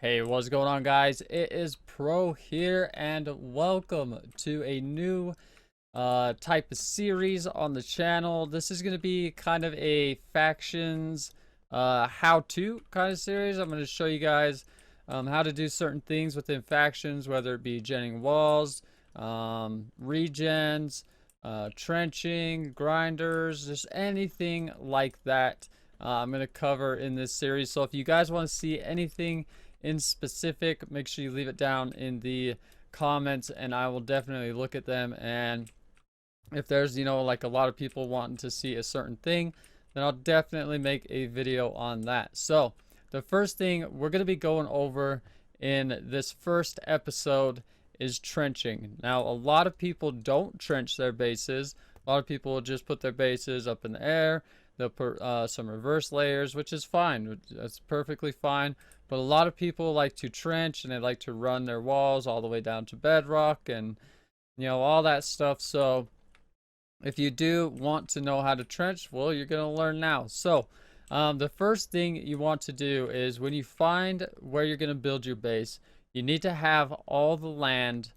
Hey, what's going on, guys? It is Pro here, and welcome to a new type of series on the channel. This is going to be kind of a factions how-to kind of series. I'm going to show you guys how to do certain things within factions, whether it be genning walls, regens, trenching, grinders, just anything like that. I'm going to cover in this series. So if you guys want to see anything in specific, make sure you leave it down in the comments and I will definitely look at them. And if there's, like a lot of people wanting to see a certain thing, then I'll definitely make a video on that. So the first thing we're going to be going over in this first episode is trenching. Now, a lot of people don't trench their bases. A lot of people will just put their bases up in the air. They'll put some reverse layers, which is fine. That's perfectly fine. But a lot of people like to trench and they like to run their walls all the way down to bedrock and, all that stuff. So if you do want to know how to trench, well, you're going to learn now. So the first thing you want to do is when you find where you're going to build your base, you need to have all the land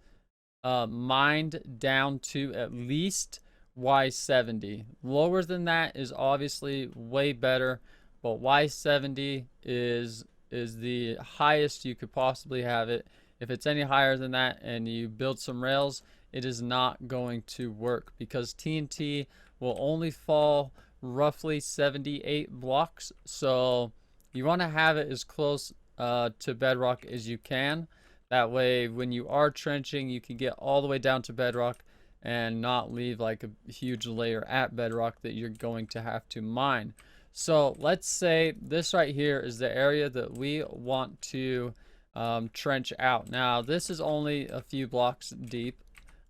mined down to at least Y70. Lower than that is obviously way better, but Y70 is the highest you could possibly have it. If it's any higher than that and you build some rails, it is not going to work because TNT will only fall roughly 78 blocks. So you want to have it as close to bedrock as you can. That way, when you are trenching, you can get all the way down to bedrock and not leave like a huge layer at bedrock that you're going to have to mine. So let's say this right here is the area that we want to trench out. Now, this is only a few blocks deep,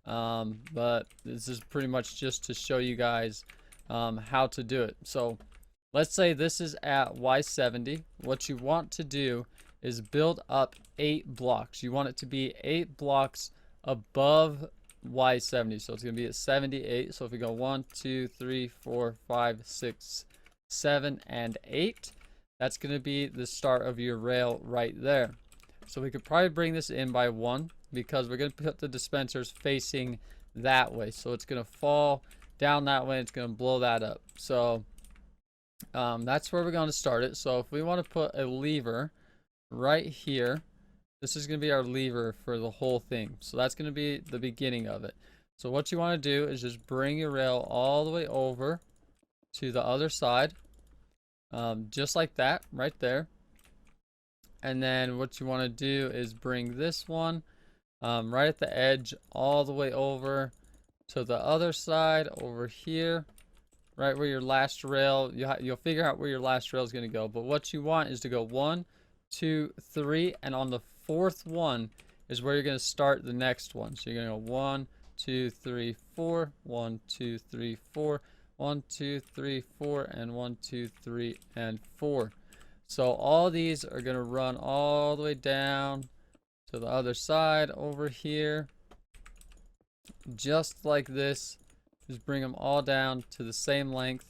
but this is pretty much just to show you guys how to do it. So let's say this is at Y70. What you want to do is build up 8 blocks. You want it to be 8 blocks above Y70. So it's going to be at 78. So if we go 1, 2, 3, 4, 5, 6, 7, and 8, that's going to be the start of your rail right there. So we could probably bring this in by 1 because we're going to put the dispensers facing that way. So it's going to fall down that way. It's going to blow that up. So that's where we're going to start it. So if we want to put a lever right here, this is going to be our lever for the whole thing. So that's going to be the beginning of it. So what you want to do is just bring your rail all the way over to the other side, just like that right there. And then what you want to do is bring this one right at the edge all the way over to the other side over here, right where your last rail, you'll figure out where your last rail is going to go. But what you want is to go 1, 2, 3, and on the 4th one is where you're going to start the next one. So you're going to go 1, 2, 3, 4, 1, 2, 3, 4, 1, 2, 3, 4, and 1, 2, 3, and 4. So all these are going to run all the way down to the other side over here, just like this. Just bring them all down to the same length.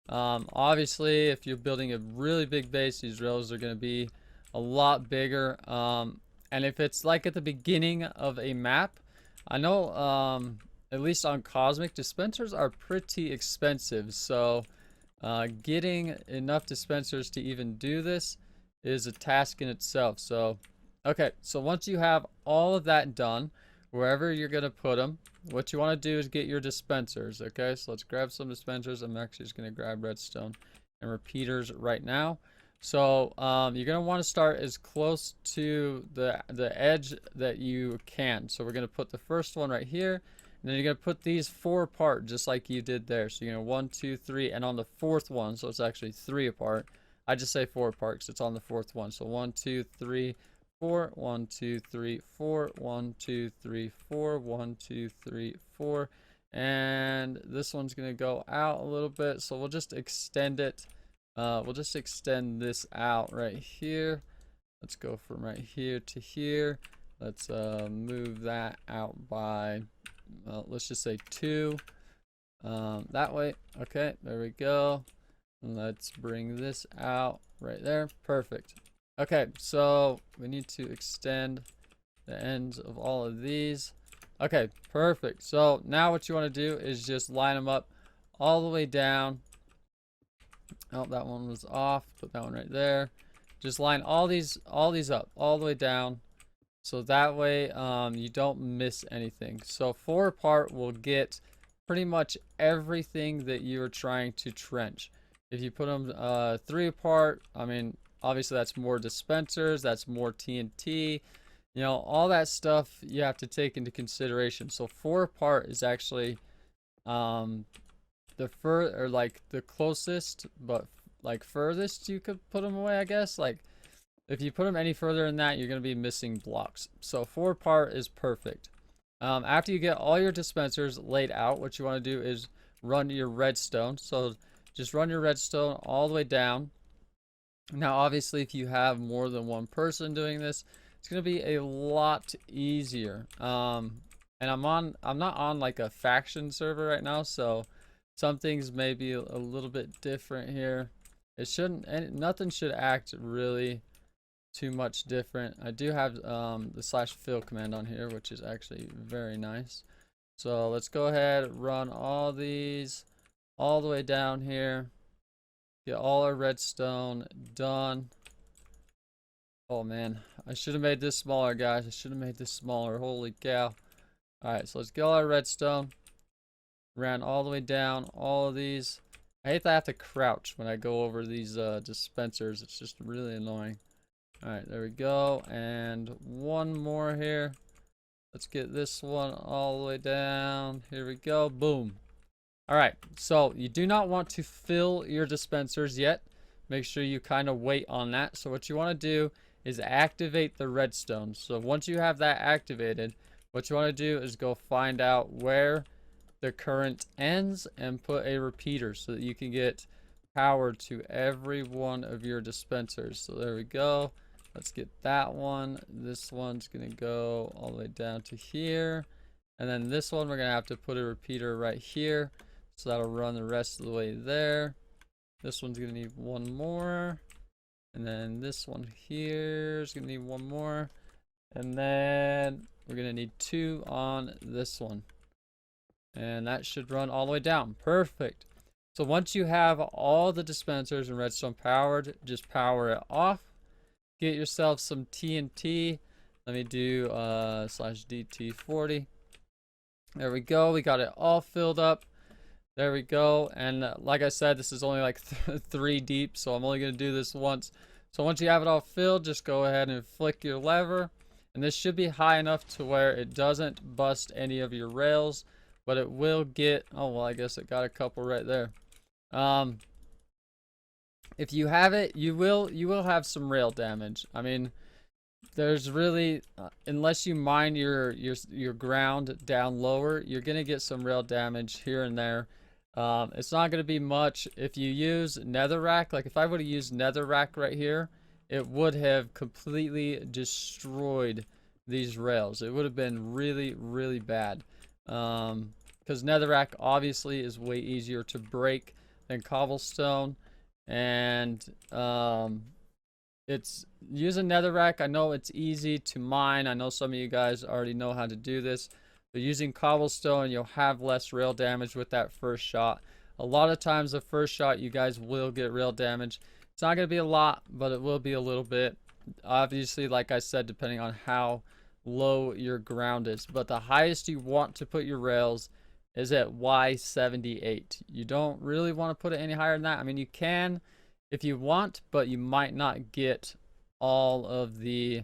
Obviously, if you're building a really big base, these rails are going to be a lot bigger. And if it's like at the beginning of a map, I know at least on Cosmic, dispensers are pretty expensive. So getting enough dispensers to even do this is a task in itself. So, okay, so once you have all of that done, wherever you're going to put them, what you want to do is get your dispensers. Okay, so let's grab some dispensers. I'm actually just going to grab redstone and repeaters right now. So you're going to want to start as close to the edge that you can. So we're going to put the first one right here. And then you're going to put these 4 apart just like you did there. So you're going to 1, 2, 3, and on the 4th one, so it's actually 3 apart. I just say 4 apart because it's on the 4th one. So 1, 2, 3, 4, 1, 2, 3, 4, 1, 2, 3, 4, 1, 2, 3, 4. And this one's going to go out a little bit. So we'll just extend it. We'll just extend this out right here. Let's go from right here to here. Let's move that out by, well, let's just say 2. That way. Okay, there we go. Let's bring this out right there. Perfect. Okay, so we need to extend the ends of all of these. Okay, perfect. So now what you want to do is just line them up all the way down. Oh, that one was off. Put that one right there. Just line all these up all the way down. So that way you don't miss anything. So 4 apart will get pretty much everything that you're trying to trench. If you put them 3 apart, I mean, obviously that's more dispensers, that's more TNT. You know, all that stuff you have to take into consideration. So 4 apart is actually the closest, but like furthest you could put them away, I guess. Like if you put them any further than that, you're going to be missing blocks. So 4 apart is perfect. After you get all your dispensers laid out, what you want to do is run your redstone. So just run your redstone all the way down. Now, obviously, if you have more than one person doing this, it's going to be a lot easier. And I'm not on like a faction server right now, so some things may be a little bit different here. It shouldn't, nothing should act really too much different. I do have the /fill command on here, which is actually very nice. So let's go ahead, run all these all the way down here. Get all our redstone done. Oh man, I should have made this smaller, guys. I should have made this smaller. Holy cow. Alright, so let's get all our redstone. Ran all the way down all of these. I hate that I have to crouch when I go over these dispensers. It's just really annoying. Alright, there we go. And one more here. Let's get this one all the way down. Here we go. Boom. Alright, so you do not want to fill your dispensers yet. Make sure you kind of wait on that. So what you want to do is activate the redstone. So once you have that activated, what you want to do is go find out where the current ends and put a repeater so that you can get power to every one of your dispensers. So there we go. Let's get that one. This one's going to go all the way down to here. And then this one, we're going to have to put a repeater right here. So that'll run the rest of the way there. This one's going to need one more. And then this one here is going to need one more. And then we're going to need 2 on this one. And that should run all the way down. Perfect. So once you have all the dispensers and redstone powered, just power it off. Get yourself some TNT. Let me do /DT40. There we go. We got it all filled up. There we go. And like I said, this is only like 3 deep, so I'm only going to do this once. So once you have it all filled, just go ahead and flick your lever. And this should be high enough to where it doesn't bust any of your rails, but it will get, oh well, I guess it got a couple right there. If you have it, you will have some rail damage. I mean, there's really unless you mine your ground down lower, you're gonna get some rail damage here and there. It's not gonna be much. If you use netherrack, like if I would have used netherrack right here, it would have completely destroyed these rails. It would have been really, really bad. Because netherrack obviously is way easier to break than cobblestone. And it's using netherrack. I know it's easy to mine. I know some of you guys already know how to do this, but using cobblestone, you'll have less rail damage with that first shot. A lot of times the first shot you guys will get rail damage. It's not going to be a lot, but it will be a little bit. Obviously, like I said, depending on how low your ground is, but the highest you want to put your rails is at Y78. You don't really want to put it any higher than that. I mean, you can if you want, but you might not get all of the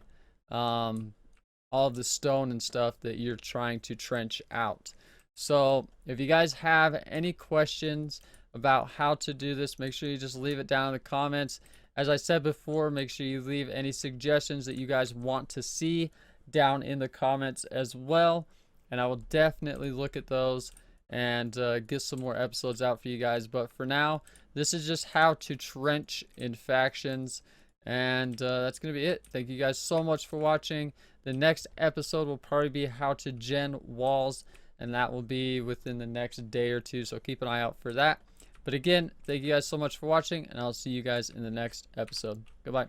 stone and stuff that you're trying to trench out. So if you guys have any questions about how to do this, make sure you just leave it down in the comments. As I said before, make sure you leave any suggestions that you guys want to see down in the comments as well, and I will definitely look at those and get some more episodes out for you guys. But for now, this is just how to trench in factions, and that's gonna be it. Thank you guys so much for watching. The next episode will probably be how to gen walls, and that will be within the next day or 2, so keep an eye out for that. But again, thank you guys so much for watching, and I'll see you guys in the next episode. Goodbye.